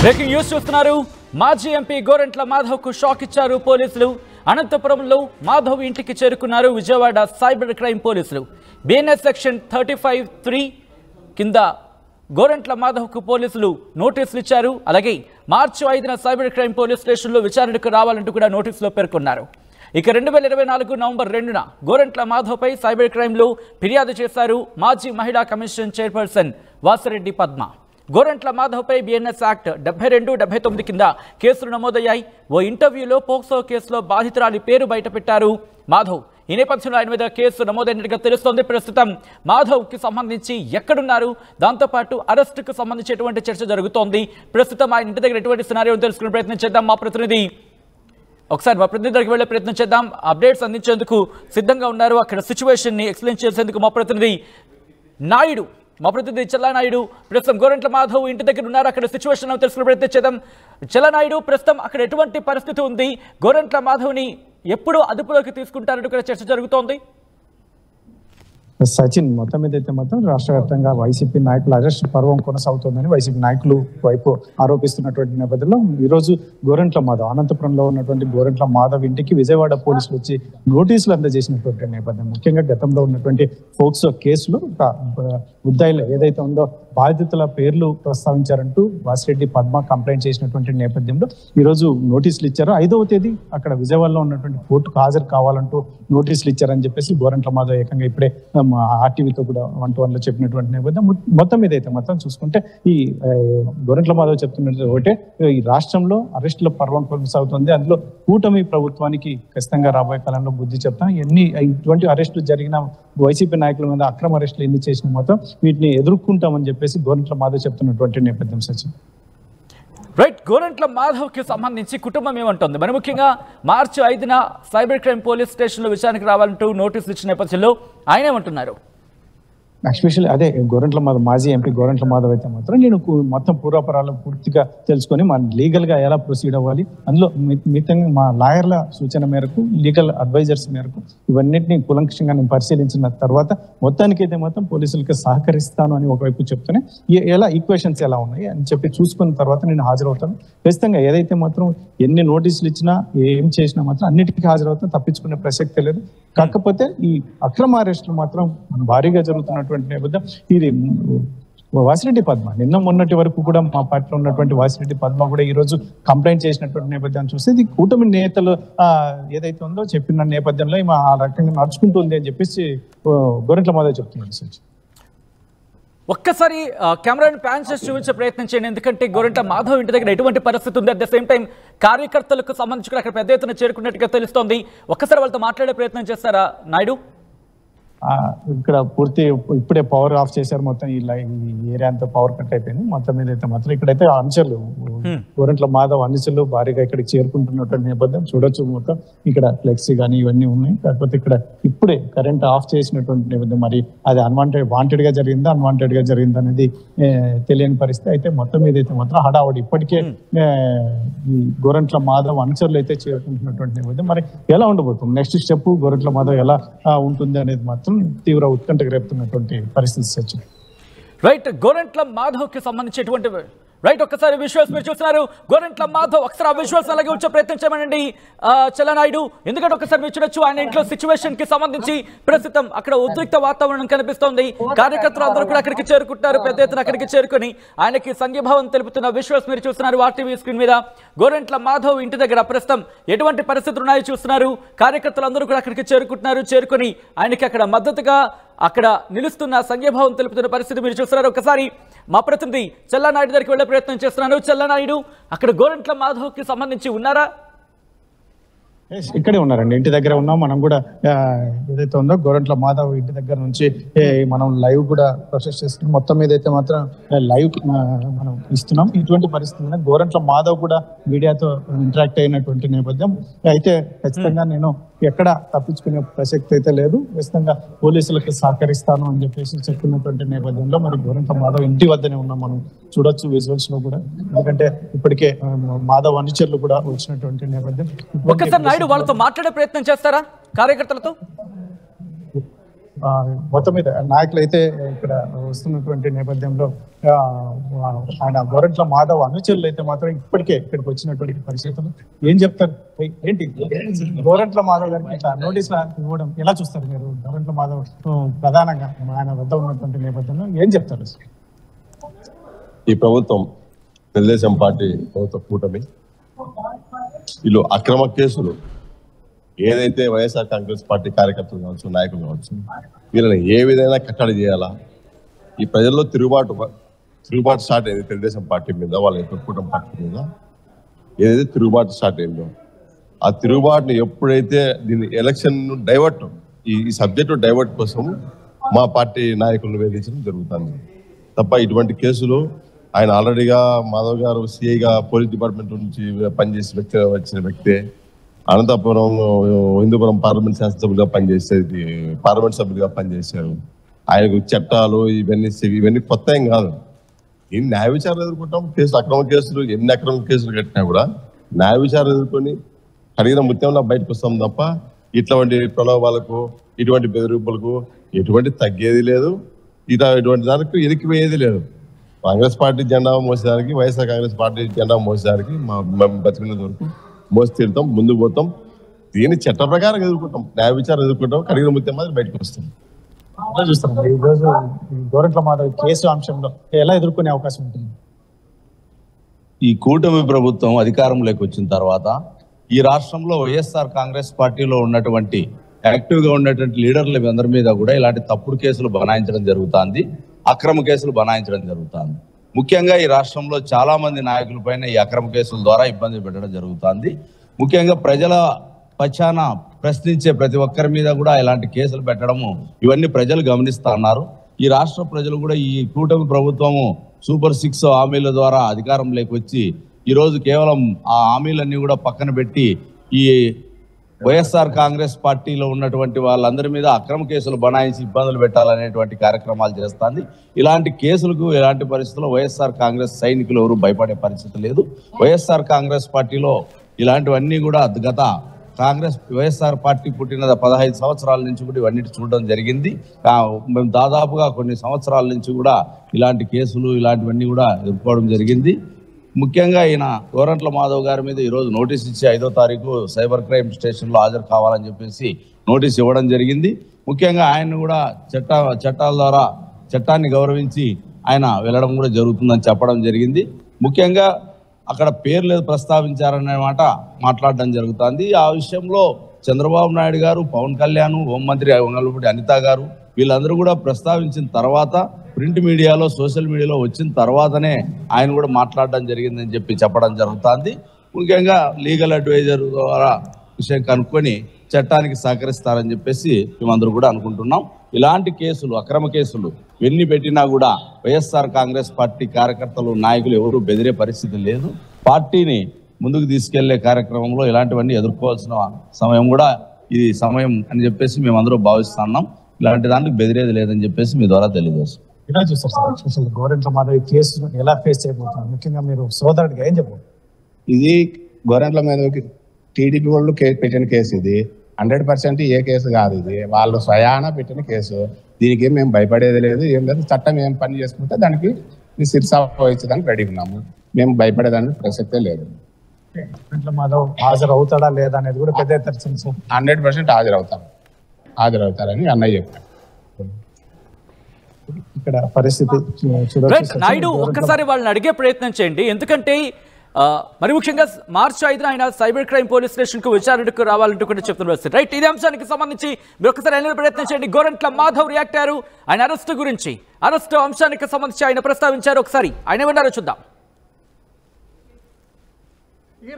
Breaking news చూస్తున్నారు. మాజీ MP Gorantla మాధవ్కు shock ఇచ్చారు పోలీసులు. అనంతపురంలో మాధవ్ ఇంటికి చేరుకున్నారు విజయవాడ సైబర్ క్రైమ్ పోలీసులు. బిఎన్ఎస్ సెక్షన్ 35(3) కింద గోరంట్ల మాధవ్కు పోలీసులు నోటీసులు ఇచ్చారు. అలాగే మార్చి 5న సైబర్ క్రైమ్ పోలీస్ స్టేషన్లో విచారణకు రావాలంటూ కూడా నోటీసులో పేర్కొన్నారు. ఇక 2024 నవంబర్ 2న గోరంట్ల మాధవ్పై సైబర్ క్రైమ్లో ఫిర్యాదు చేశారు మాజీ మహిళా కమిషన్ చైర్పర్సన్ వాసిరెడ్డి పద్మ. గోరంట్ల మాధవ్పై బిఎన్ఎస్ యాక్ట్ 72, 79 కింద కేసులు నమోదయ్యాయి. ఓ ఇంటర్వ్యూలో పోక్సో కేసులో బాధితురాలి పేరు బయటపెట్టారు మాధవ్. ఈ నేపథ్యంలో ఆయన మీద కేసు నమోదైనట్టుగా తెలుస్తోంది. ప్రస్తుతం మాధవ్కి సంబంధించి ఎక్కడున్నారు, దాంతోపాటు అరెస్టుకు సంబంధించి ఎటువంటి చర్చ జరుగుతోంది, ప్రస్తుతం ఆయన ఇంటి దగ్గర ఎటువంటి సినారియో తెలుసుకునే ప్రయత్నం చేద్దాం. మా ప్రతినిధి దగ్గరికి వెళ్లే ప్రయత్నం చేద్దాం. అప్డేట్స్ అందించేందుకు సిద్ధంగా ఉన్నారు. అక్కడ సిచ్యువేషన్ ని ఎక్స్ప్లెయిన్ చేసేందుకు మా ప్రతినిధి చెల్లనాయుడు ప్రస్తుతం గోరంట్ల మాధవ్ ఇంటి దగ్గర ఉన్నారు. అక్కడ సిచ్యువేషన్ తెలుసుకునే ప్రయత్నం చేద్దాం. చెల్లనాయుడు, ప్రస్తుతం అక్కడ ఎటువంటి పరిస్థితి ఉంది? గోరంట్ల మాధవ్ని ఎప్పుడు అదుపులోకి తీసుకుంటారంటూ ఇక్కడ చర్చ జరుగుతోంది. సచిన్, మొత్తం మీద అయితే మాత్రం రాష్ట్ర వ్యాప్తంగా వైసీపీ నాయకుల అరెస్ట్ పర్వం కొనసాగుతోందని వైసీపీ నాయకులు వైపు ఆరోపిస్తున్నటువంటి నేపథ్యంలో ఈరోజు గోరంట్ల మాధవ్, అనంతపురంలో ఉన్నటువంటి గోరంట్ల మాధవ్ ఇంటికి విజయవాడ పోలీసులు వచ్చి నోటీసులు అందజేసినటువంటి నేపథ్యం. ముఖ్యంగా గతంలో ఉన్నటువంటి పోక్సో కేసులో ముద్దాయిలు ఏదైతే ఉందో బాధితుల పేర్లు ప్రస్తావించారంటూ వాసిరెడ్డి పద్మ కంప్లైంట్ చేసినటువంటి నేపథ్యంలో ఈరోజు నోటీసులు ఇచ్చారు. 5వ తేదీ అక్కడ విజయవాడలో ఉన్నటువంటి కోర్టుకు హాజరు కావాలంటూ నోటీసులు ఇచ్చారని చెప్పేసి గోరంట్ల మాధవ్ ఏకంగా ఇప్పుడే ఆర్టీవీతో కూడా 1-to-1 లో చెప్పినటువంటి నేపథ్యం. మొత్తం మీద అయితే మొత్తం చూసుకుంటే ఈ గోరంట్ల మాధవ్ చెప్తున్నది ఒకటే, ఈ రాష్ట్రంలో అరెస్టుల పర్వం కొనసాగుతుంది. అందులో కూటమి ప్రభుత్వానికి ఖచ్చితంగా రాబోయే కాలంలో బుద్ధి చెప్తాం. ఇటువంటి అరెస్టులు జరిగిన వైసీపీ నాయకుల మీద అక్రమ అరెస్టులు ఎన్ని చేసిన మొత్తం వీటిని ఎదుర్కొంటామని చెప్పేసి గోరంట్ల మాధవ్ చెప్తున్నటువంటి నేపథ్యం. సచిన్, రైట్. గోరంట్ల మాధవ్కి సంబంధించి కుటుంబం ఏమంటుంది? మరి ముఖ్యంగా మార్చి 5న సైబర్ క్రైమ్ పోలీస్ స్టేషన్లో విచారణకు రావాలంటూ నోటీసులు ఇచ్చిన నేపథ్యంలో ఆయన ఏమంటున్నారు? ఎస్పెషల్లీ అదే గోరంట్ల మాధవ్, మాజీ ఎంపీ గోరంట్ల మాధవ్ అయితే మాత్రం నేను మొత్తం పూర్వపరాలు పూర్తిగా తెలుసుకొని మన లీగల్ గా ఎలా ప్రొసీడ్ అవ్వాలి, అందులో మిగతా మా లాయర్ల సూచన మేరకు, లీగల్ అడ్వైజర్స్ మేరకు ఇవన్నిటిని కూలంకషంగా నేను పరిశీలించిన తర్వాత మొత్తానికైతే మాత్రం పోలీసులకి సహకరిస్తాను అని ఒకవైపు చెప్తూనే ఎలా ఈక్వేషన్స్ ఎలా ఉన్నాయి అని చెప్పి చూసుకున్న తర్వాత నేను హాజరవుతాను. ఖచ్చితంగా ఏదైతే మాత్రం ఎన్ని నోటీసులు ఇచ్చినా ఏం చేసినా మాత్రం అన్నిటికీ హాజరవుతాను, తప్పించుకునే ప్రసక్తే లేదు. కాకపోతే ఈ అక్రమ అరెస్టులు మాత్రం భారీగా జరుగుతున్నటువంటి నేపథ్యం. ఇది వాసిరెడ్డి పద్మ నిన్న మొన్నటి వరకు కూడా మా పార్టీలో ఉన్నటువంటి వాసిరెడ్డి పద్మ కూడా ఈ రోజు కంప్లైంట్ చేసినటువంటి నేపథ్యాన్ని చూస్తే ఇది కూటమి నేతలు ఏదైతే ఉందో చెప్పిన నేపథ్యంలో ఆ రకంగా నడుచుకుంటుంది అని చెప్పేసి గోరంట్ల మాధవ్ చెప్తున్నాడు. సార్, ఒక్కసారి కెమెరాని ప్యాన్ చేసి చూపించే ప్రయత్నం చేయండి. ఎందుకంటే గోరంట్ల మాధవ్ ఇంటి దగ్గర ఎటువంటి పరిస్థితి ఉంది, అట్ ద సేమ్ టైం కార్యకర్తలకు సంబంధించి అక్కడ పెద్ద ఎత్తున చేరుకున్నట్టుగా తెలుస్తోంది. ఒక్కసారి వాళ్ళతో మాట్లాడే ప్రయత్నం చేస్తారా నాయుడు? ఇక్కడ పూర్తి ఇప్పుడే పవర్ ఆఫ్ చేశారు. మొత్తం ఈ ఏరియా అంతా పవర్ కట్ అయిపోయింది. మొత్తం మీద అయితే మాత్రం ఇక్కడైతే అనుచరులు, గోరంట్ల మాధవ్ అనుచరులు భారీగా ఇక్కడికి చేరుకుంటున్నటువంటి నేపథ్యం చూడొచ్చు. మొత్తం ఇక్కడ ఫ్లెక్సీ కానీ ఇవన్నీ ఉన్నాయి. కాకపోతే ఇక్కడ ఇప్పుడే కరెంట్ ఆఫ్ చేసినటువంటి నేపథ్యం. మరి అది వాంటెడ్ గా జరిగిందా, అన్వాంటెడ్ గా జరిగిందా అనేది తెలియని పరిస్థితి. అయితే మొత్తం మీద అయితే మాత్రం హడావుడి ఇప్పటికే ఈ గోరంట్ల మాధవ్ అనుచరులు అయితే చేరుకుంటున్నటువంటి నేపథ్యం. మరి ఎలా ఉండబోతుంది నెక్స్ట్ స్టెప్, గోరంట్ల మాధవ్ ఎలా ఉంటుంది అనేది మాత్రం తీవ్ర ఉత్కంఠకు రేపుతున్నటువంటి పరిస్థితి. సచిన్, రైట్. గోరంట్ల మాధవ్ కి సంబంధించేటువంటి రైట్ ఒక్కసారి విజువల్స్ మీరు చూస్తున్నారు. గోరంట్ల మాధవ్ ఒకసారి ఆ విజువల్స్ అలాగే వచ్చే ప్రయత్నం చేయమనండి చెల్లనాయుడు. ఎందుకంటే ఒకసారి మీరు చూడొచ్చు ఆయన ఇంట్లో సిచ్యువేషన్ కి సంబంధించి ప్రస్తుతం అక్కడ ఉద్రిక్త వాతావరణం కనిపిస్తోంది. కార్యకర్తలు అందరూ కూడా అక్కడికి చేరుకుంటున్నారు, పెద్ద ఎత్తున అక్కడికి చేరుకుని ఆయనకి సంఘీభావం తెలుపుతున్న విజువల్స్ మీరు చూస్తున్నారు ఆర్టీవీ స్క్రీన్ మీద. గోరంట్ల మాధవ్ ఇంటి దగ్గర ప్రస్తుతం ఎటువంటి పరిస్థితులు ఉన్నాయో చూస్తున్నారు. కార్యకర్తలు అందరూ కూడా అక్కడికి చేరుకుంటున్నారు, చేరుకుని ఆయనకి అక్కడ మద్దతుగా అక్కడ నిలుస్తున్న సంఘీభావం తెలుపుతున్న పరిస్థితి మీరు చూస్తున్నారు. ఒకసారి మా ప్రతినిధి చెల్లనాయుడు దగ్గరికి వెళ్లే ప్రయత్నం చేస్తున్నాను. చెల్లనాయుడు, అక్కడ గోరంట్ల మాధవ్ కి సంబంధించి ఉన్నారా? ఇక్కడే ఉన్నారండి, ఇంటి దగ్గర ఉన్నాం. మనం కూడా ఏదైతే ఉందో గోరంట్ల మాధవ్ ఇంటి దగ్గర నుంచి మనం లైవ్ కూడా ప్రొసెస్ చేస్తున్నాం. మొత్తం మీద అయితే మాత్రం లైవ్ మనం ఇస్తున్నాం. ఇటువంటి పరిస్థితుల్లో గోరంట్ల మాధవ్ కూడా మీడియాతో ఇంటరాక్ట్ అయినటువంటి నేపథ్యం. అయితే ఖచ్చితంగా నేను ఎక్కడ తప్పించుకునే ప్రసక్తి అయితే లేదు, ఖచ్చితంగా పోలీసులకు సహకరిస్తాను అని చెప్పేసి చెప్పినటువంటి నేపథ్యంలో మరి గోరంట్ల మాధవ్ ఇంటి వద్దనే ఉన్నాం. మనం చూడొచ్చు విజువల్స్ లో కూడా, ఎందుకంటే ఇప్పటికే మాధవ్ అనుచరులు కూడా వచ్చినటువంటి నేపథ్యం. ఒక్కసారి నాయుడు వాళ్ళతో మాట్లాడే ప్రయత్నం చేస్తారా కార్యకర్తలతో? మొత్తం మీద నాయకులు అయితే ఇక్కడ వస్తున్నటువంటి నేపథ్యంలో ఆయన గోరంట్ల మాధవ్ అనుచరులు అయితే మాత్రం ఇప్పటికే ఇక్కడికి వచ్చినటువంటి పరిస్థితులు ఏం చెప్తారు? ఏంటి గోరంట్ల మాధవ్ గారికి ఇట్లా నోటీసులు ఇవ్వడం ఎలా చూస్తారు మీరు? గోరంట్ల మాధవ్ ప్రధానంగా ఆయన వద్ద ఉన్నటువంటి నేపథ్యంలో ఏం చెప్తారు? ఈ ప్రభుత్వం తెలుగుదేశం పార్టీ ప్రభుత్వ కూటమి వీళ్ళు అక్రమ కేసులు ఏదైతే వైఎస్ఆర్ కాంగ్రెస్ పార్టీ కార్యకర్తలు కావచ్చు, నాయకులు కావచ్చు, వీళ్ళని ఏ విధంగా కట్టడి చేయాలా, ఈ ప్రజల్లో తిరుగుబాటు స్టార్ట్ అయింది తెలుగుదేశం పార్టీ మీద, వాళ్ళ యొక్క కూటమి పార్టీ మీద ఏదైతే తిరుగుబాటు స్టార్ట్ అయిందో ఆ తిరుగుబాటుని ఎప్పుడైతే దీన్ని ఎలక్షన్ డైవర్ట్ ఈ సబ్జెక్టు డైవర్ట్ కోసం మా పార్టీ నాయకులను వేధించడం జరుగుతుంది తప్ప ఇటువంటి కేసులు ఆయన ఆల్రెడీగా మాధవ్ గారు సిఐగా పోలీస్ డిపార్ట్మెంట్ నుంచి పనిచేసిన వచ్చిన వ్యక్తే, అనంతపురం హిందూపురం పార్లమెంట్ శాసనసభ్యులుగా పనిచేసేది, పార్లమెంట్ సభ్యులుగా పనిచేశారు. ఆయనకు చట్టాలు ఇవన్నీ కొత్త ఏం కాదు. ఈ న్యాయ విచారణ ఎదుర్కొంటాం. అక్రమ కేసులు ఎన్ని అక్రమ కేసులు కట్టినా కూడా న్యాయ విచారణ ఎదుర్కొని అడిగిన ముత్యంలో బయటకు వస్తాం తప్ప ఇటువంటి ప్రలోభాలకు, ఇటువంటి బెదిరింపులకు ఎటువంటి తగ్గేది లేదు. ఇటువంటి దానికి ఎనికిపోయేది లేదు. కాంగ్రెస్ పార్టీ జెండా మోసేదానికి, వైఎస్ఆర్ కాంగ్రెస్ పార్టీ జెండా మోసేదానికి బతికినంత వరకు మోసి తీరుతాం, ముందుకు పోతాం. దీన్ని చట్ట ప్రకారం ఎదుర్కొంటాం, న్యాయ విచారణ ఎదుర్కొంటాం, కడిగిన ముత్యం మాత్రం బయటకు వస్తాం. చూస్తాం ఈ రోజు గోరంట్ల మాధవ్ కేసు అంశంలో ఎలా ఎదుర్కొనే అవకాశం ఉంటుంది? ఈ కూటమి ప్రభుత్వం అధికారంలోకి వచ్చిన తర్వాత ఈ రాష్ట్రంలో వైఎస్ఆర్ కాంగ్రెస్ పార్టీలో ఉన్నటువంటి యాక్టివ్గా ఉన్నటువంటి లీడర్ల అందరి మీద కూడా ఇలాంటి తప్పుడు కేసులు బనాయించడం జరుగుతుంది, అక్రమ కేసులు బనాయించడం జరుగుతుంది. ముఖ్యంగా ఈ రాష్ట్రంలో చాలా మంది నాయకుల పైన ఈ అక్రమ కేసుల ద్వారా ఇబ్బంది పెట్టడం జరుగుతుంది. ముఖ్యంగా ప్రజల పక్షాన ప్రశ్నించే ప్రతి ఒక్కరి మీద కూడా ఇలాంటి కేసులు పెట్టడము ఇవన్నీ ప్రజలు గమనిస్తా ఉన్నారు. ఈ రాష్ట్ర ప్రజలు కూడా ఈ కూటమి ప్రభుత్వము సూపర్ 6 హామీల ద్వారా అధికారంలోకి వచ్చి ఈరోజు కేవలం ఆ హామీలన్నీ కూడా పక్కన పెట్టి ఈ వైఎస్ఆర్ కాంగ్రెస్ పార్టీలో ఉన్నటువంటి వాళ్ళందరి మీద అక్రమ కేసులు బనాయించి ఇబ్బందులు పెట్టాలనేటువంటి కార్యక్రమాలు చేస్తుంది. ఇలాంటి కేసులకు ఎలాంటి పరిస్థితుల్లో వైఎస్ఆర్ కాంగ్రెస్ సైనికులు ఎవరు భయపడే పరిస్థితి లేదు. వైఎస్ఆర్ కాంగ్రెస్ పార్టీలో ఇలాంటివన్నీ కూడా గత వైఎస్ఆర్ పార్టీ పుట్టిన 15 సంవత్సరాల నుంచి కూడా ఇవన్నీ చూడడం జరిగింది. మేము దాదాపుగా కొన్ని సంవత్సరాల నుంచి కూడా ఇలాంటి కేసులు ఇలాంటివన్నీ కూడా ఎదుర్కోవడం జరిగింది. ముఖ్యంగా ఈయన గోరంట్ల మాధవ్ గారి మీద ఈరోజు నోటీస్ ఇచ్చి 5వ తారీఖు సైబర్ క్రైమ్ స్టేషన్లో హాజరు కావాలని చెప్పేసి నోటీస్ ఇవ్వడం జరిగింది. ముఖ్యంగా ఆయన కూడా చట్టాల ద్వారా చట్టాన్ని గౌరవించి ఆయన వెళ్ళడం కూడా జరుగుతుందని చెప్పడం జరిగింది. ముఖ్యంగా అక్కడ పేర్లు ప్రస్తావించారనే మాట మాట్లాడడం జరుగుతుంది. ఆ విషయంలో చంద్రబాబు నాయుడు గారు, పవన్ కళ్యాణ్, హోంమంత్రి వంగలపూడి అనిత గారు వీళ్ళందరూ కూడా ప్రస్తావించిన తర్వాత ప్రింట్ మీడియాలో, సోషల్ మీడియాలో వచ్చిన తర్వాతనే ఆయన కూడా మాట్లాడడం జరిగిందని చెప్పడం జరుగుతుంది. ముఖ్యంగా లీగల్ అడ్వైజర్ ద్వారా విషయం కనుక్కొని చట్టానికి సహకరిస్తారని చెప్పేసి మేమందరూ కూడా అనుకుంటున్నాం. ఇలాంటి కేసులు, అక్రమ కేసులు ఎన్ని పెట్టినా కూడా వైఎస్ఆర్ కాంగ్రెస్ పార్టీ కార్యకర్తలు, నాయకులు ఎవరు బెదిరే పరిస్థితి లేదు. పార్టీని ముందుకు తీసుకెళ్లే కార్యక్రమంలో ఇలాంటివన్నీ ఎదుర్కోవాల్సిన సమయం కూడా ఇది సమయం అని చెప్పేసి మేమందరూ భావిస్తున్నాం. ఇలాంటి దానికి బెదిరేది లేదని చెప్పేసి మీ ద్వారా తెలియజేస్తాం. ఎలా చూస్తారు సార్ గోరంట్ల మాధవ్ కేసు ఎలా ఫేస్ చేయబోతున్నారు? ముఖ్యంగా మీరు సోదరుడిగా ఏం చెప్పారు? ఇది గోరంట్ల మాధవ్కి టీడీపీ వాళ్ళు పెట్టిన కేసు, ఇది 100% ఏ కేసు కాదు, ఇది వాళ్ళు స్వయాన పెట్టిన కేసు. దీనికి మేము భయపడేది లేదు, ఏం లేదు. చట్టం ఏం పని చేసుకుంటే దానికి శిరసా వహించడానికి రెడీ ఉన్నాము. మేము భయపడేదానికి ప్రసక్తే లేదు. గోరంట్ల మాధవ్ హాజరు అవుతాడా లేదా అనేది కూడా పెద్ద ఎత్తున 100% హాజరవుతారని అన్నయ్య చెప్పారు. ఇక్కడ పరిస్థితి నాయుడు ఒక్కసారి వాళ్ళని అడిగే ప్రయత్నం చేయండి. ఎందుకంటే మరి ముఖ్యంగా మార్చి 5న ఆయన సైబర్ క్రైమ్ పోలీస్ స్టేషన్ కు విచారణకు రావాలంటూ కూడా చెప్తున్నారు. రైట్, ఇదే అంశానికి సంబంధించి మీరు ఒకసారి ఆయన ప్రయత్నం చేయండి. గోరంట్ల మాధవ్ రియాక్ట్ అయ్యారు ఆయన అరెస్టు గురించి. అరెస్టు అంశానికి సంబంధించి ఆయన ప్రస్తావించారు. ఒకసారి ఆయన ఏమన్నారో చూద్దాం. ఈ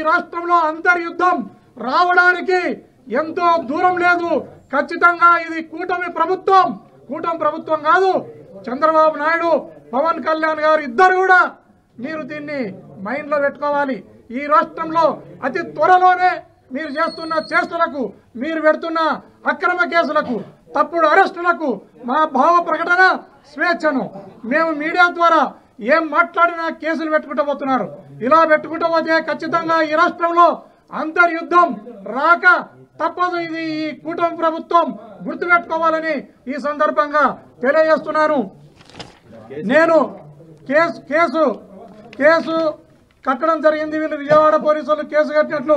రాష్ట్రంలో అంతర్యుద్ధం రావడానికి ఎంతో దూరం లేదు. ఖచ్చితంగా ఇది కూటమి ప్రభుత్వం కాదు. చంద్రబాబు నాయుడు, పవన్ కళ్యాణ్ గారు ఇద్దరు కూడా మీరు దీన్ని మైండ్ లో పెట్టుకోవాలి. ఈ రాష్ట్రంలో అతి త్వరలోనే మీరు చేస్తున్న చేష్టలకు, మీరు పెడుతున్న అక్రమ కేసులకు, తప్పుడు అరెస్టులకు మా భావ ప్రకటన స్వేచ్ఛను మేము మీడియా ద్వారా ఏం మాట్లాడినా కేసులు పెట్టుకుంటూ పోతున్నారు. ఇలా పెట్టుకుంటూ పోతే ఖచ్చితంగా ఈ రాష్ట్రంలో అంతర్యుద్ధం రాక తప్పదు. ఇది ఈ కూటమి ప్రభుత్వం గుర్తుపెట్టుకోవాలని ఈ సందర్భంగా తెలియజేస్తున్నాను. నేను కేసు కట్టడం జరిగింది. వీళ్ళు విజయవాడ పోలీసులు కేసు కట్టినట్లు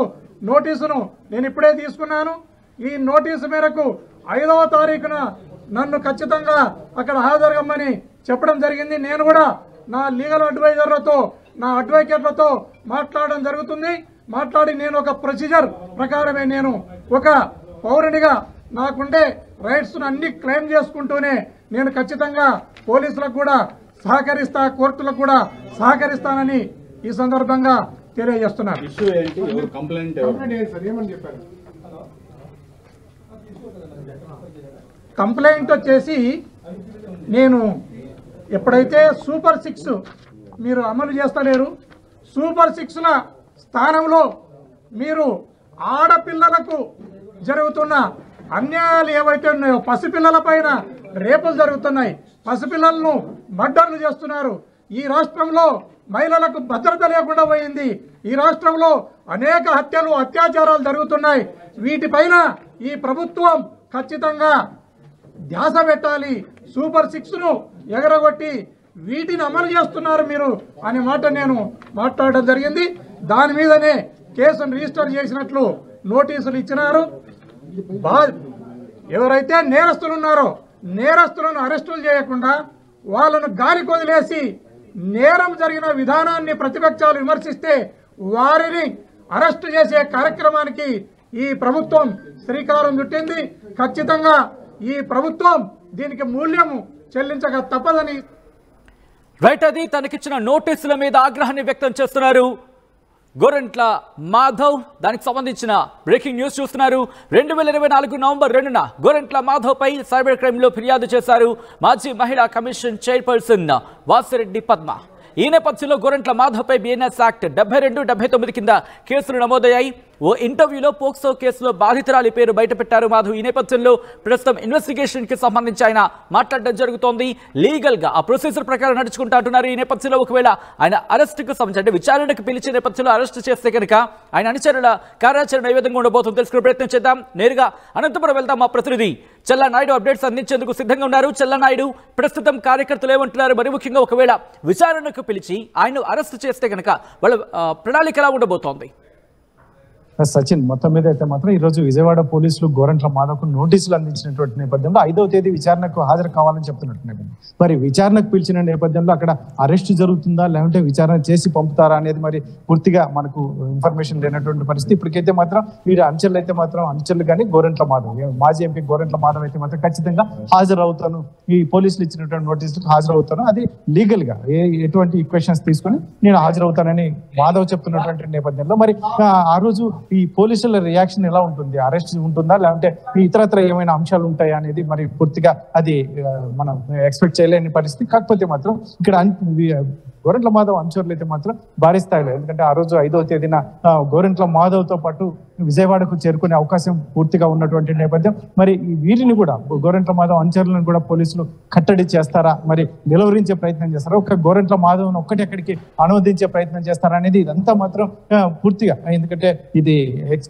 నోటీసును నేను ఇప్పుడే తీసుకున్నాను. ఈ నోటీసు మేరకు 5వ తారీఖున నన్ను ఖచ్చితంగా అక్కడ హాజరుగమ్మని చెప్పడం జరిగింది. నేను కూడా నా లీగల్ అడ్వైజర్లతో, నా అడ్వకేట్లతో మాట్లాడడం జరుగుతుంది. మాట్లాడి నేను ఒక ప్రొసీజర్ ప్రకారమే నేను ఒక పౌరునిగా నాకుండే రైట్స్ అన్ని క్లెయిమ్ చేసుకుంటూనే నేను ఖచ్చితంగా పోలీసులకు కూడా సహకరిస్తా, కోర్టులకు కూడా సహకరిస్తానని ఈ సందర్భంగా తెలియజేస్తున్నాను. కంప్లైంట్ వచ్చేసి నేను ఎప్పుడైతే సూపర్ 6 మీరు అమలు చేస్తలేరు, సూపర్ 6ల స్థానంలో మీరు ఆడపిల్లలకు జరుగుతున్న అన్యాయాలు ఏవైతే ఉన్నాయో, పసిపిల్లల పైన రేపులు జరుగుతున్నాయి, పసిపిల్లలను మర్డర్లు చేస్తున్నారు. ఈ రాష్ట్రంలో మహిళలకు భద్రత లేకుండా పోయింది. ఈ రాష్ట్రంలో అనేక హత్యలు, అత్యాచారాలు జరుగుతున్నాయి. వీటిపైన ఈ ప్రభుత్వం ఖచ్చితంగా ధ్యాస పెట్టాలి. సూపర్ 6ను ఎగరగొట్టి వీటిని అమలు చేస్తున్నారు మీరు అనే మాట నేను మాట్లాడడం జరిగింది. దాని మీదనే కేసును రిజిస్టర్ చేసినట్లు నోటీసులు ఇచ్చినారు. ఎవరైతే నేరస్తులు ఉన్నారో నేరస్తులను అరెస్టులు చేయకుండా వాళ్ళను గాలికి వదిలేసి నేరం జరిగిన విధానాన్ని ప్రతిపక్షాలు విమర్శిస్తే వారిని అరెస్టు చేసే కార్యక్రమానికి ఈ ప్రభుత్వం శ్రీకారం చుట్టింది. ఖచ్చితంగా ఈ ప్రభుత్వం దీనికి మూల్యము చెల్లించక తప్పదని. రైట్, అది తనకిచ్చిన నోటీసుల మీద ఆగ్రహాన్ని వ్యక్తం చేస్తున్నారు గోరంట్ల మాధవ్. దానికి సంబంధించిన బ్రేకింగ్ న్యూస్ చూస్తున్నారు. 2024 నవంబర్ 2న గోరంట్ల మాధవ్ పై సైబర్ క్రైమ్ లో ఫిర్యాదు చేశారు మాజీ మహిళా కమిషన్ చైర్పర్సన్ వాసిరెడ్డి పద్మ. ఈ నేపథ్యంలో గోరంట్ల మాధవ్ పై బిఎన్ఎస్ యాక్ట్ 72, 79 కింద కేసులు నమోదయ్యాయి. ఓ ఇంటర్వ్యూలో పోక్సో కేసులో బాధితురాలి పేరు బయటపెట్టారు మాధవ్. ఈ నేపథ్యంలో ప్రస్తుతం ఇన్వెస్టిగేషన్ కి సంబంధించి ఆయన మాట్లాడడం జరుగుతోంది. లీగల్ గా ఆ ప్రొసీజర్ ప్రకారం నడుచుకుంటూ అంటున్నారు. ఈ నేపథ్యంలో ఒకవేళ ఆయన అరెస్ట్ కు సంబంధించి అంటే విచారణకు పిలిచే నేపథ్యంలో అరెస్ట్ చేస్తే కనుక ఆయన అనుచరుల కార్యాచరణ ఏ విధంగా ఉండబోతుందో తెలుసుకునే ప్రయత్నం చేద్దాం. నేరుగా అనంతపురం వెళ్తాం. మా ప్రతినిధి చెల్లనాయుడు అప్డేట్స్ అందించేందుకు సిద్ధంగా ఉన్నారు. చెల్లనాయుడు, ప్రస్తుతం కార్యకర్తలు ఏమంటున్నారు? మరి ముఖ్యంగా ఒకవేళ విచారణకు పిలిచి ఆయన అరెస్ట్ చేస్తే కనుక వాళ్ళ ప్రణాళిక ఎలా ఉండబోతోంది? సచిన్, మొత్తం మీద అయితే మాత్రం ఈ రోజు విజయవాడ పోలీసులు గోరంట్ల మాధవ్కు నోటీసులు అందించినటువంటి నేపథ్యంలో 5వ తేదీ విచారణకు హాజరు కావాలని చెప్తున్నట్టు నేపథ్యం. మరి విచారణకు పిలిచిన నేపథ్యంలో అక్కడ అరెస్ట్ జరుగుతుందా లేదంటే విచారణ చేసి పంపుతారా అనేది మరి పూర్తిగా మనకు ఇన్ఫర్మేషన్ లేనటువంటి పరిస్థితి. ఇప్పటికైతే మాత్రం వీరి అంచెలు అయితే మాత్రం అంచెలు కానీ గోరంట్ల మాధవ్, మాజీ ఎంపీ గోరంట్ల మాధవ్ అయితే మాత్రం ఖచ్చితంగా హాజరవుతాను, ఈ పోలీసులు ఇచ్చినటువంటి నోటీసులకు హాజరవుతాను, అది లీగల్ గా ఎటువంటి ఈక్వెషన్స్ తీసుకొని నేను హాజరవుతానని మాధవ్ చెప్తున్నటువంటి నేపథ్యంలో మరి ఆ రోజు ఈ పోలీసుల రియాక్షన్ ఎలా ఉంటుంది? అరెస్ట్ ఉంటుందా లేదంటే ఇతరత్ర ఏమైనా అంశాలు ఉంటాయా అనేది మరి పూర్తిగా అది మనం ఎక్స్పెక్ట్ చేయలేని పరిస్థితి. కాకపోతే మాత్రం ఇక్కడ గోరంట్ల మాధవ్ అనుచరులు అయితే మాత్రం భారీ స్థాయిలో, ఎందుకంటే ఆ రోజు 5వ తేదీన గోరంట్ల మాధవ్ తో పాటు విజయవాడకు చేరుకునే అవకాశం పూర్తిగా ఉన్నటువంటి నేపథ్యం. మరి వీరిని కూడా గోరంట్ల మాధవ్ అనుచరులను కూడా పోలీసులు కట్టడి చేస్తారా, మరి నిలువరించే ప్రయత్నం చేస్తారా, ఒక గోరంట్ల మాధవ్ను ఒక్కటి ఎక్కడికి అనువదించే ప్రయత్నం చేస్తారా అనేది ఇదంతా మాత్రం పూర్తిగా, ఎందుకంటే ఇది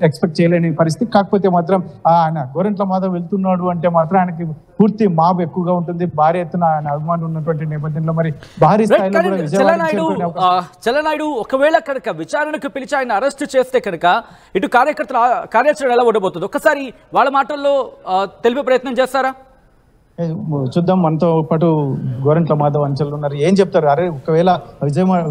ఎక్స్పెక్ట్ చేయలేని పరిస్థితి. కాకపోతే మాత్రం ఆయన గోరంట్ల మాధవ్ వెళ్తున్నాడు అంటే మాత్రం ఆయనకి పూర్తి మాబ్ ఎక్కువగా ఉంటుంది, భారీ ఎత్తున ఆయన అభిమానులు ఉన్నటువంటి నేపథ్యంలో మరి భారీ స్థాయిలో కూడా చెల్లనాయుడు ఒకవేళ కనుక విచారణకు పిలిచి ఆయన అరెస్ట్ చేస్తే కనుక ఇటు కార్యకర్తల కార్యాచరణ ఎలా ఉండబోతుంది? ఒక్కసారి వాళ్ళ మాటల్లో తెలిపే ప్రయత్నం చేస్తారా? చూద్దాం. మనతో పాటు గోరంట్ల మాధవ్ అంచెలు ఉన్నారు. ఏం చెప్తారు? అరే ఒకవేళ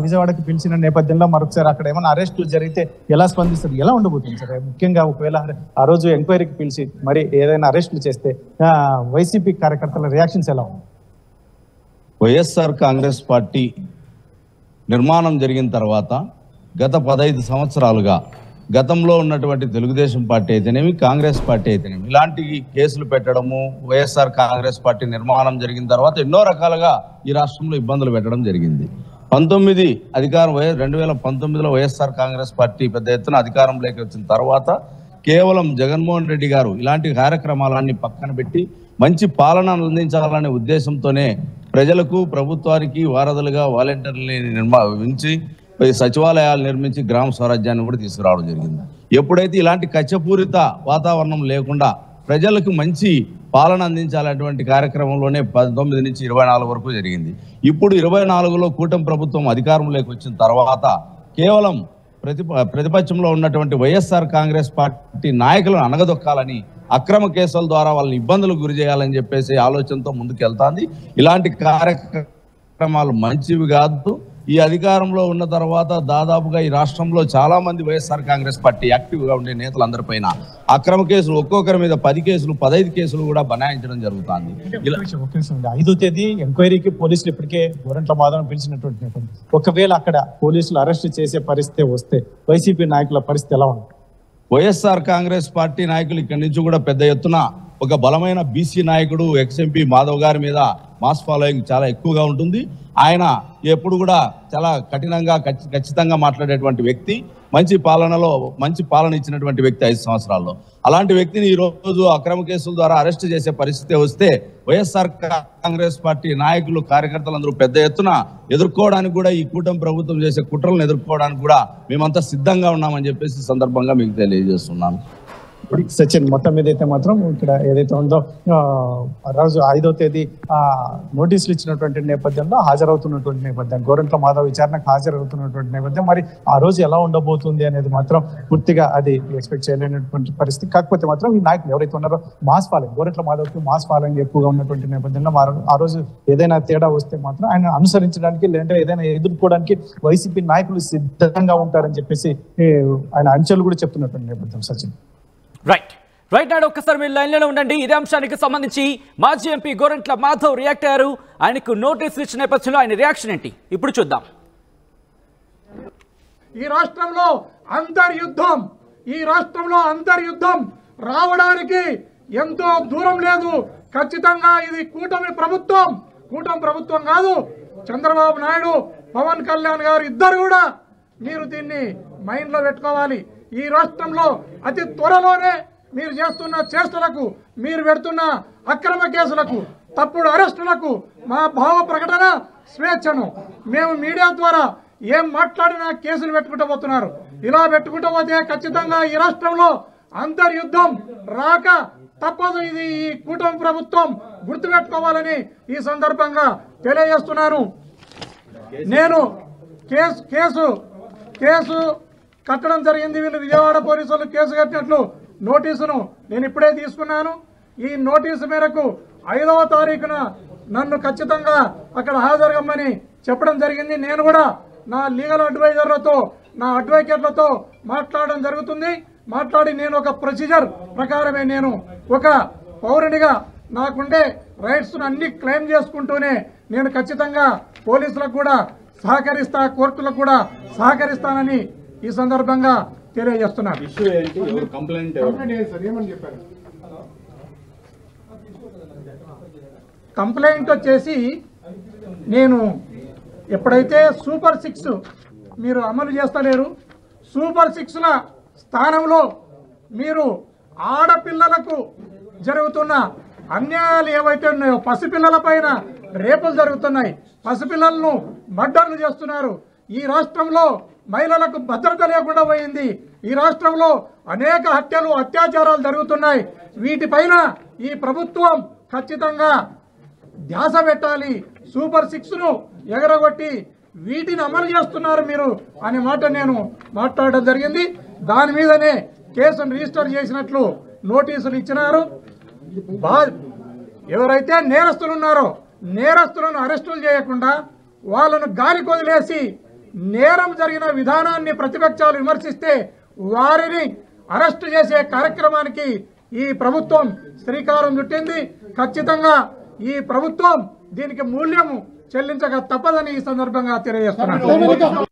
విజయవాడకి పిలిచిన నేపథ్యంలో మరొకసారి అక్కడ ఏమైనా అరెస్టులు జరిగితే ఎలా స్పందిస్తారు, ఎలా ఉండబోతుంది సార్? ముఖ్యంగా ఒకవేళ ఆ రోజు ఎంక్వైరీకి పిలిచి మరి ఏదైనా అరెస్టులు చేస్తే వైసీపీ కార్యకర్తల రియాక్షన్స్ ఎలా ఉన్నాయి? వైఎస్ఆర్ కాంగ్రెస్ పార్టీ నిర్మాణం జరిగిన తర్వాత గత 15 సంవత్సరాలుగా గతంలో ఉన్నటువంటి తెలుగుదేశం పార్టీ అయితేనేమి, కాంగ్రెస్ పార్టీ అయితేనేమి ఇలాంటి కేసులు పెట్టడము, వైఎస్ఆర్ కాంగ్రెస్ పార్టీ నిర్మాణం జరిగిన తర్వాత ఎన్నో రకాలుగా ఈ రాష్ట్రంలో ఇబ్బందులు పెట్టడం జరిగింది. 2019లో వైఎస్ఆర్ కాంగ్రెస్ పార్టీ పెద్ద ఎత్తున అధికారంలోకి వచ్చిన తర్వాత కేవలం జగన్మోహన్ రెడ్డి గారు ఇలాంటి కార్యక్రమాలన్నీ పక్కన పెట్టి మంచి పాలన అందించాలనే ఉద్దేశంతోనే ప్రజలకు, ప్రభుత్వానికి వారధులుగా వాలంటీర్లని నిర్మించి సచివాలయాలు నిర్మించి గ్రామ స్వరాజ్యాన్ని కూడా తీసుకురావడం జరిగింది. ఎప్పుడైతే ఇలాంటి కచ్చపూరిత వాతావరణం లేకుండా ప్రజలకు మంచి పాలన అందించాలనేటువంటి కార్యక్రమంలోనే 19 నుంచి 24 వరకు జరిగింది. ఇప్పుడు 24లో కూటమి ప్రభుత్వం అధికారంలోకి వచ్చిన తర్వాత కేవలం ప్రతిపక్షంలో ఉన్నటువంటి వైఎస్ఆర్ కాంగ్రెస్ పార్టీ నాయకులను అణగదొక్కాలని, అక్రమ కేసుల ద్వారా వాళ్ళని ఇబ్బందులకు గురి చేయాలని చెప్పేసి ఆలోచనతో ముందుకెళ్తాంది. ఇలాంటి కార్యక్రమాలు మంచివి కాదు. ఈ అధికారంలో ఉన్న తర్వాత దాదాపుగా ఈ రాష్ట్రంలో చాలా మంది వైఎస్ఆర్ కాంగ్రెస్ పార్టీ యాక్టివ్గా ఉండే నేతలందరిపైన అక్రమ కేసులు, ఒక్కొక్కరి మీద 10 కేసులు 15 కేసులు కూడా బనాయించడం జరుగుతుంది. 5వ తేదీ ఎంక్వైరీకి పోలీసులు ఇప్పటికే గోరంట్ల మాధవ్ పిలిచినటువంటి నేపథ్యం. ఒకవేళ అక్కడ పోలీసులు అరెస్ట్ చేసే పరిస్థితి వస్తే వైసీపీ నాయకుల పరిస్థితి ఎలా ఉంటుంది? వైఎస్ఆర్ కాంగ్రెస్ పార్టీ నాయకులు ఇక్కడి నుంచి కూడా పెద్ద ఎత్తున ఒక బలమైన బీసీ నాయకుడు ఎక్స్ఎంపీ మాధవ్ గారి మీద మాస్ ఫాలోయింగ్ చాలా ఎక్కువగా ఉంటుంది. ఆయన ఎప్పుడు కూడా చాలా కఠినంగా ఖచ్చితంగా మాట్లాడేటువంటి వ్యక్తి, మంచి పాలన ఇచ్చినటువంటి వ్యక్తి 5 సంవత్సరాల్లో. అలాంటి వ్యక్తిని ఈ రోజు అక్రమ కేసుల ద్వారా అరెస్ట్ చేసే పరిస్థితి వస్తే వైఎస్ఆర్ కాంగ్రెస్ పార్టీ నాయకులు, కార్యకర్తలందరూ పెద్ద ఎత్తున ఎదుర్కోవడానికి కూడా, ఈ కూటమి ప్రభుత్వం చేసే కుట్రలను ఎదుర్కోవడానికి కూడా మేమంతా సిద్ధంగా ఉన్నామని చెప్పేసి సందర్భంగా మీకు తెలియజేస్తున్నాను. సచిన్, మొత్తం మీద అయితే మాత్రం ఇక్కడ ఏదైతే ఉందో రోజు 5వ తేదీ నోటీసులు ఇచ్చినటువంటి నేపథ్యంలో హాజరవుతున్నటువంటి నేపథ్యం, గోరంట్ల మాధవ్ విచారణకు హాజరవుతున్నటువంటి నేపథ్యం, మరి ఆ రోజు ఎలా ఉండబోతుంది అనేది మాత్రం పూర్తిగా అది ఎక్స్పెక్ట్ చేయలేనటువంటి పరిస్థితి. కాకపోతే మాత్రం ఈ నాయకులు ఎవరైతే ఉన్నారో మాస్ ఫాలోయింగ్, గోరంట్ల మాధవ్కి మాస్ ఫాలోయింగ్ ఎక్కువగా ఉన్నటువంటి నేపథ్యంలో ఆ రోజు ఏదైనా తేడా వస్తే మాత్రం ఆయన అనుసరించడానికి, లేదంటే ఏదైనా ఎదుర్కోవడానికి వైసీపీ నాయకులు సిద్ధంగా ఉంటారని చెప్పేసి ఆయన అంచెలు కూడా చెప్తున్నటువంటి నేపథ్యం. సచిన్, రైట్ నాడు ఒక్కసారి మీరు లైన్లోనే ఉండండి. ఇదే అంశానికి సంబంధించి మాజీ ఎంపీ గోరంట్ల మాధవ్ రియాక్ట్ అయ్యారు. ఆయనకు నోటీసులు ఇచ్చిన నేపథ్యంలో ఆయన రియాక్షన్ ఏంటి ఇప్పుడు చూద్దాం. ఈ రాష్ట్రంలో అంతర్యుద్ధం రావడానికి ఎంతో దూరం లేదు. ఖచ్చితంగా ఇది కూటమి ప్రభుత్వం కాదు. చంద్రబాబు నాయుడు, పవన్ కళ్యాణ్ గారు ఇద్దరు కూడా మీరు దీన్ని మైండ్లో పెట్టుకోవాలి. ఈ రాష్ట్రంలో అతి త్వరలోనే మీరు చేస్తున్న చేష్టలకు, మీరు పెడుతున్న అక్రమ కేసులకు, తప్పుడు అరెస్టులకు మా భావ ప్రకటన స్వేచ్ఛను మేము మీడియా ద్వారా ఏం మాట్లాడినా కేసులు పెట్టుకుంటూ పోతున్నారు. ఇలా పెట్టుకుంటూ పోతే ఖచ్చితంగా ఈ రాష్ట్రంలో అంతర్యుద్ధం రాక తప్పదు. ఇది ఈ కూటమి ప్రభుత్వం గుర్తుపెట్టుకోవాలని ఈ సందర్భంగా తెలియజేస్తున్నాను. నేను కేసు కట్టడం జరిగింది. వీళ్ళు విజయవాడ పోలీసులు కేసు కట్టినట్లు నోటీసును నేను ఇప్పుడే తీసుకున్నాను. ఈ నోటీసు మేరకు 5వ తారీఖున నన్ను ఖచ్చితంగా అక్కడ హాజరుగమ్మని చెప్పడం జరిగింది. నేను కూడా నా లీగల్ అడ్వైజర్లతో, నా అడ్వకేట్లతో మాట్లాడడం జరుగుతుంది. మాట్లాడి నేను ఒక ప్రొసీజర్ ప్రకారమే, నేను ఒక పౌరునిగా నాకుండే రైట్స్ అన్ని క్లెయిమ్ చేసుకుంటూనే నేను ఖచ్చితంగా పోలీసులకు కూడా సహకరిస్తా, కోర్టులకు కూడా సహకరిస్తానని ఈ సందర్భంగా తెలియజేస్తున్నాను. కంప్లైంట్ వచ్చేసి, నేను ఎప్పుడైతే సూపర్ 6 మీరు అమలు చేస్తలేరు, సూపర్ 6ల స్థానంలో మీరు ఆడపిల్లలకు జరుగుతున్న అన్యాయాలు ఏవైతే ఉన్నాయో, పసిపిల్లల పైన రేపులు జరుగుతున్నాయి, పసిపిల్లలను మర్డర్లు చేస్తున్నారు. ఈ రాష్ట్రంలో మహిళలకు భద్రత లేకుండా పోయింది. ఈ రాష్ట్రంలో అనేక హత్యలు, అత్యాచారాలు జరుగుతున్నాయి. వీటిపైన ఈ ప్రభుత్వం ఖచ్చితంగా ధ్యాస పెట్టాలి. సూపర్ 6ను ఎగరగొట్టి వీటిని అమలు చేస్తున్నారు మీరు అనే మాట నేను మాట్లాడడం జరిగింది. దాని మీదనే కేసును రిజిస్టర్ చేసినట్లు నోటీసులు ఇచ్చినారు. ఎవరైతే నేరస్తులు ఉన్నారో నేరస్తులను అరెస్టులు చేయకుండా వాళ్ళను గాలికి వదిలేసి నేరం జరిగిన విధానాన్ని ప్రతిపక్షాలు విమర్శిస్తే వారిని అరెస్టు చేసే కార్యక్రమానికి ఈ ప్రభుత్వం శ్రీకారం చుట్టింది. ఖచ్చితంగా ఈ ప్రభుత్వం దీనికి మూల్యం చెల్లించక తప్పదని ఈ సందర్భంగా తెలియజేస్తున్నాను.